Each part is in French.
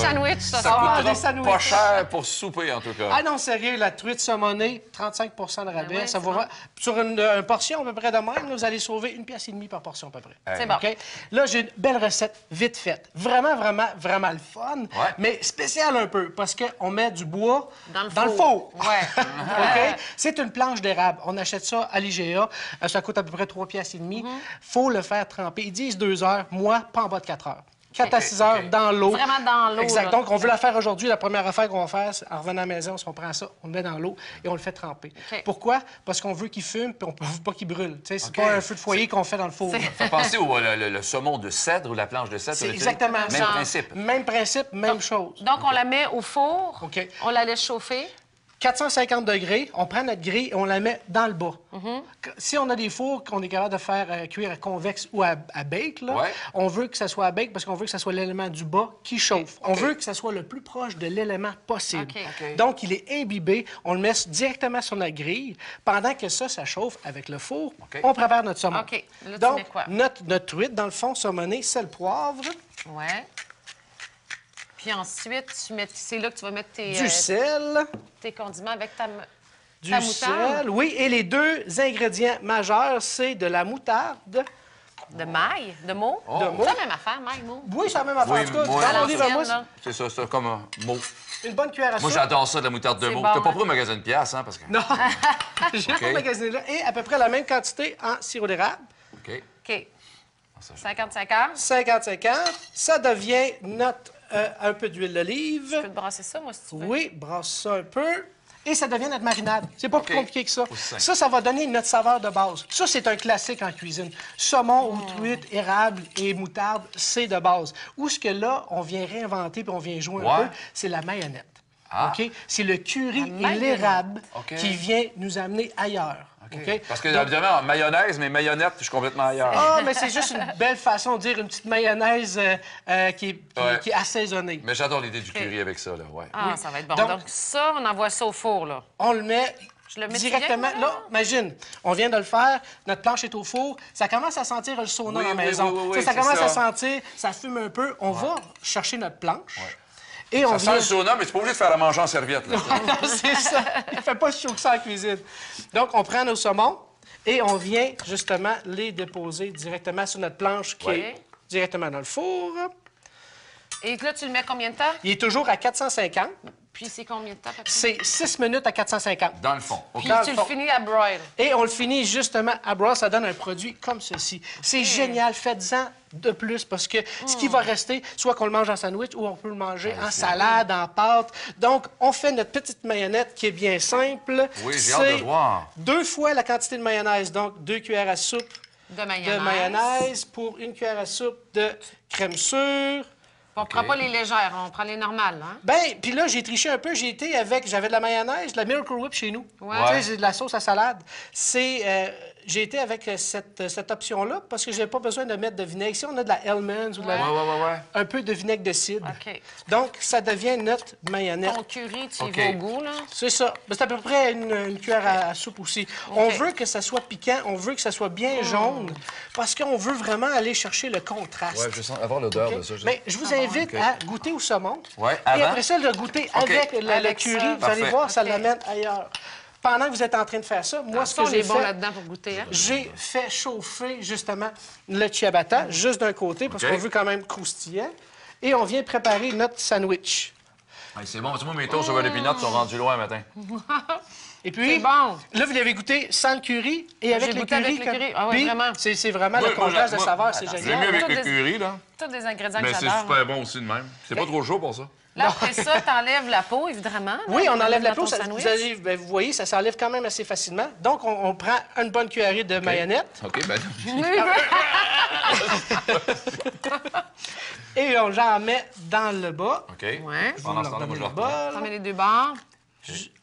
sandwich, ça Ça sort. coûte des sandwichs. pas cher pour souper, en tout cas. Ah non, sérieux, la truite saumonée, 35 de rabais. oui, ça c'est vous bon. va. Sur une portion à peu près de même, là, vous allez sauver 1,5 pièce par portion à peu près. C'est bon. OK? Là, j'ai une belle recette vite faite. Vraiment, vraiment, vraiment le fun. Ouais. Mais spécial un peu, parce qu'on met du bois Dans le le four. four. Ouais. OK? C'est une planche d'érable. On achète ça à l'IGA. Ça coûte à peu près 3,5 pièces. Faut le faire tremper. Ils disent 2 heures. Moi, pas en bas de 4 heures. 4 à 6 heures dans l'eau. Vraiment dans l'eau, Exact. là. Donc, on veut la faire aujourd'hui. La première affaire qu'on va faire, c'est en revenant à la maison, on prend ça, on le met dans l'eau et on le fait tremper. OK. Pourquoi? Parce qu'on veut qu'il fume puis on ne veut pas qu'il brûle. Tu sais, c'est pas un feu de foyer qu'on fait dans le four. Ça fait penser au le saumon de cèdre ou la planche de cèdre. C'est tu sais. exactement Même ça. principe. Même principe, même chose. Donc, on la met au four. OK. On la laisse chauffer. 450 degrés, on prend notre grille et on la met dans le bas. Mm-hmm. Si on a des fours qu'on est capable de faire cuire à convexe ou à bake, là, Ouais. on veut que ça soit à bake parce qu'on veut que ça soit l'élément du bas qui chauffe. On veut que ça soit le plus proche de l'élément possible. OK. OK. Donc, il est imbibé. On le met directement sur notre grille. Pendant que ça chauffe avec le four, OK. on prépare notre saumon. OK. Là, tu Donc, mets quoi? notre truite, dans le fond, saumonée, sel, poivre, Ouais. Puis ensuite, c'est là que tu vas mettre du sel, tes condiments avec ta du ta moutarde. sel. Oui, et les deux ingrédients majeurs, c'est de la moutarde. De maille, de mots. Oh. De C'est mots. la même affaire, maille, mots. Oui, c'est la même affaire. Oui, en tout cas, moi, dans mon livre à moi, l'ancienne, là. C'est ça, c'est comme un mot. c'est une bonne cuillère à Moi, soupe. j'adore ça, de la moutarde de C'est mot. bon, T'as pas hein? pris au magasin de pièces, hein, parce que... Non, j'ai pas magasiné là. Et à peu près la même quantité en sirop d'érable. OK. OK. ça, 50-50. 50-50. Ça devient notre un peu d'huile d'olive. Je peux te brasser ça, moi, si tu veux. Oui, brasse ça un peu. Et ça devient notre marinade. C'est pas plus OK. compliqué que ça. Aussi simple. Ça va donner notre saveur de base. Ça, c'est un classique en cuisine. Saumon ou truite, érable et moutarde, c'est de base. Où ce que là, on vient réinventer puis on vient jouer un Ouais. peu, c'est la mayonnette. Ah. OK? C'est le curry et mayonnette. l'érable OK. qui vient nous amener ailleurs. OK? Parce que, évidemment, en mayonnaise, mais mayonnette, je suis complètement ailleurs. Ah, mais c'est juste une belle façon de dire une petite mayonnaise qui Ouais. est assaisonnée. Mais j'adore l'idée du curry avec ça, là, ouais. Ah, ça va être bon. Donc- Donc, ça, on envoie ça au four, là. On le met Je le mets directement. direct, Là, là? imagine, on vient de le faire, notre planche est au four, ça commence à sentir le sauna Oui, dans la oui, maison. oui, oui, Tu sais, ça c'est commence ça. à sentir, ça fume un peu. On va chercher notre planche et on Ça sent vient... le sauna, mais tu pas obligé de faire à manger en serviette, là. C'est ça. Il fait pas si chaud que ça en cuisine. Donc, on prend nos saumons et on vient justement les déposer directement sur notre planche qui Ouais. est directement dans le four. Et là, tu le mets combien de temps? Il est toujours à 450. Puis c'est combien de temps, papa? C'est 6 minutes à 450. Dans le fond. OK. Puis dans tu le le fond. finis à broil. Et on le finit justement à broil, ça donne un produit comme ceci. C'est génial, faites-en de plus parce que ce qui va rester, soit qu'on le mange en sandwich ou on peut le manger en salade, en pâte. Donc, on fait notre petite mayonnette qui est bien simple. Oui, j'ai hâte de voir. 2 fois la quantité de mayonnaise, donc 2 cuillères à soupe De mayonnaise. de mayonnaise pour 1 cuillère à soupe de crème sûre. On prend pas les légères, on prend les normales, hein? Ben, puis là, j'ai triché un peu. J'avais de la mayonnaise, de la Miracle Whip chez nous. Ouais. Tu sais, j'ai de la sauce à salade. J'ai été avec cette option-là parce que je n'avais pas besoin de mettre de vinaigre. Ici, on a de la Hellmann's ou de la- Ouais. un peu de vinaigre de cidre. OK. Donc, ça devient notre mayonnaise. Ton curry, tu y OK. vas au goût, là. C'est ça. Ben, c'est à peu près une cuillère à soupe aussi. On veut que ça soit piquant, on veut que ça soit bien jaune parce qu'on veut vraiment aller chercher le contraste. Ouais, je sens avoir l'odeur de ça. Mais je vous invite à goûter au saumon. Ouais, Et avant? après ça, le goûter avec le Avec curry. ça. Vous allez Parfait. voir, ça OK. l'amène ailleurs. Pendant que vous êtes en train de faire ça, moi, ce Ça, que on j'ai est bon fait, là-dedans pour goûter, hein? j'ai fait chauffer justement le ciabatta, juste d'un côté, parce OK. qu'on veut quand même croustillant. Et on vient préparer notre sandwich. Hey, c'est bon, moi, mes toasts sur les peanuts sont rendus loin matin. Et puis, C'est bon. là, vous l'avez goûté sans le curry et avec J'ai le goûté curry. avec le curry. Ah oui, Puis, vraiment. c'est vraiment le contraste de saveur, c'est J'aime génial. mieux avec Toutes le des- curry, là. Tous des ingrédients Mais que c'est j'adore. super bon aussi de même. C'est pas trop chaud pour ça. Là, après ça, t'enlèves la peau, évidemment. là, Oui, on enlève la dans peau. ton Ça, sandwich. vous voyez, ça s'enlève quand même assez facilement. Donc, on prend une bonne cuillerée de mayonnette OK, ben... et j'en mets dans le bas. OK. Ouais. Pendant ce temps-là, moi, je le reprends. On met les deux bords.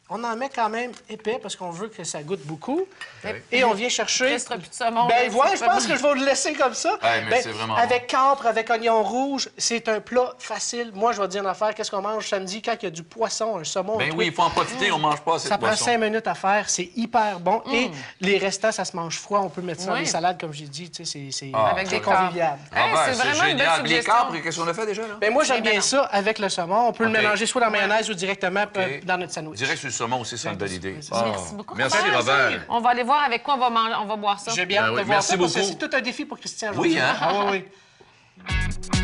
On en met quand même épais parce qu'on veut que ça goûte beaucoup. OK. Et on vient chercher... Il restera plus de saumon. Ben là, ouais, c'est je pas pense bon. que je vais le laisser comme ça. Ouais, mais Ben, c'est vraiment avec capre, avec oignon rouge, c'est un plat facile. Moi, je vais te dire une affaire. Qu'est-ce qu'on mange samedi quand il y a du poisson, un saumon, un Ben truc? oui, il faut en profiter, on mange pas assez Ça de prend poisson. 5 minutes à faire. C'est hyper bon. Et les restants, ça se mange froid. On peut mettre ça dans Oui. des salades, comme j'ai dit. Tu sais, c'est Avec très des capres. convivial. Hey, Robert, c'est vraiment une belle génial. Les suggestion. capres, qu'est-ce qu'on a fait déjà, là? Ben moi, j'aime bien mélange. ça avec le saumon. On peut le OK. mélanger soit dans la mayonnaise ou directement OK. dans notre sandwich. Direct sur le saumon aussi, c'est une belle idée. Merci beaucoup, Merci, Robert. Robert. On va aller voir avec quoi on va boire ça. J'ai bien hâte Ben de oui, voir merci ça parce que beaucoup. c'est tout un défi pour Christian Oui, aujourd'hui. hein? Ah oui, oui.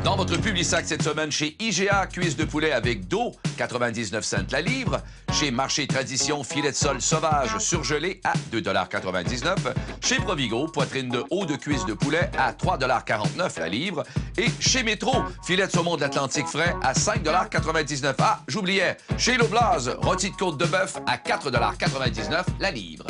Dans votre Publisac cette semaine, chez IGA, cuisse de poulet avec dos, 99 cents la livre. Chez Marché Tradition, filet de sol sauvage surgelé à 2,99 $. Chez Provigo, poitrine de haut de cuisse de poulet à 3,49 $ la livre. Et chez Métro, filet de saumon de l'Atlantique frais à 5,99 $. Ah, j'oubliais, chez Loblaws, rôti de côte de bœuf à 4,99 $ la livre.